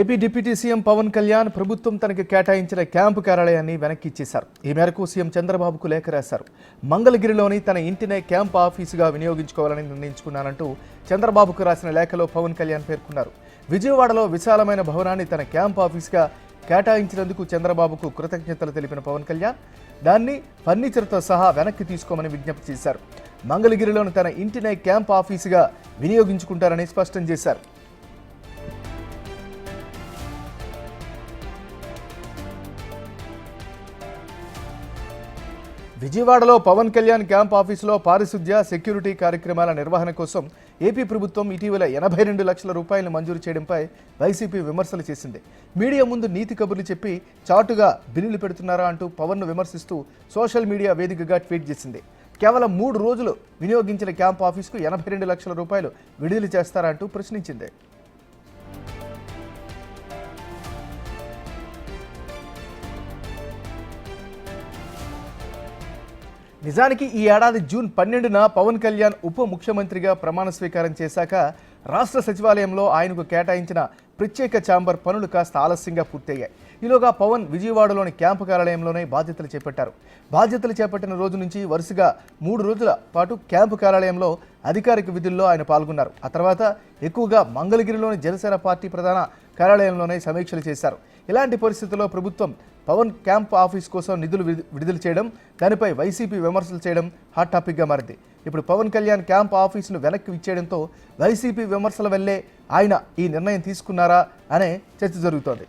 AP deputy CM Pawan Kalyan ప్రభుత్వం తనకి కేటాయించిన క్యాంపు కార్యాలయాన్ని వెనక్కి ఇచ్చేశారు. ఈ మేరకు సీఎం చంద్రబాబుకు లేఖ రాశారు. మంగళగిరిలోని తన ఇంటినే క్యాంప్ ఆఫీసుగా వినియోగించుకోవాలని నిర్ణయించుకున్నానంటూ చంద్రబాబుకు రాసిన లేఖలో పవన్ కళ్యాణ్ పేర్కొన్నారు. విజయవాడలో విశాలమైన భవనాన్ని తన క్యాంప్ ఆఫీసుగా కేటాయించినందుకు చంద్రబాబుకు కృతజ్ఞతలు తెలిపిన పవన్ కళ్యాణ్ దాన్ని ఫర్నిచర్తో సహా వెనక్కి తీసుకోమని విజ్ఞప్తి చేశారు. మంగళగిరిలోని తన ఇంటినే క్యాంప్ ఆఫీసుగా వినియోగించుకుంటారని స్పష్టం చేశారు. విజయవాడలో పవన్ కళ్యాణ్ క్యాంప్ ఆఫీసులో పారిశుద్ధ్య, సెక్యూరిటీ కార్యక్రమాల నిర్వహణ కోసం ఏపీ ప్రభుత్వం ఇటీవల 82 లక్షల రూపాయలు మంజూరు చేయడంపై వైసీపీ విమర్శలు చేసింది. మీడియా ముందు నీతి కబుర్లు చెప్పి చాటుగా బిల్లులు పెడుతున్నారా అంటూ పవన్ను విమర్శిస్తూ సోషల్ మీడియా వేదికగా ట్వీట్ చేసింది. కేవలం 3 రోజులు వినియోగించిన క్యాంప్ ఆఫీసుకు 82 లక్షల రూపాయలు విడుదల చేస్తారా అంటూ ప్రశ్నించింది. నిజానికి ఈ ఏడాది జూన్ 12న పవన్ కళ్యాణ్ ఉప ముఖ్యమంత్రిగా ప్రమాణ స్వీకారం చేశాక రాష్ట్ర సచివాలయంలో ఆయనకు కేటాయించిన ప్రత్యేక ఛాంబర్ పనులు కాస్త ఆలస్యంగా పూర్తయ్యాయి. ఈలోగా పవన్ విజయవాడలోని క్యాంపు కార్యాలయంలోనే బాధ్యతలు చేపట్టారు. బాధ్యతలు చేపట్టిన రోజు నుంచి వరుసగా 3 రోజుల పాటు క్యాంపు కార్యాలయంలో అధికారిక విధుల్లో ఆయన పాల్గొన్నారు. ఆ తర్వాత ఎక్కువగా మంగళగిరిలోని జనసేన పార్టీ ప్రధాన కార్యాలయంలోనే సమీక్షలు చేశారు. ఇలాంటి పరిస్థితుల్లో ప్రభుత్వం పవన్ క్యాంప్ ఆఫీస్ కోసం నిధులు విడుదల చేయడం, దానిపై వైసీపీ విమర్శలు చేయడం హాట్ టాపిక్గా మారింది. ఇప్పుడు పవన్ కళ్యాణ్ క్యాంప్ ఆఫీసును వెనక్కి ఇచ్చేయడంతో వైసీపీ విమర్శల వల్లే ఆయన ఈ నిర్ణయం తీసుకున్నారా అనే చర్చ జరుగుతోంది.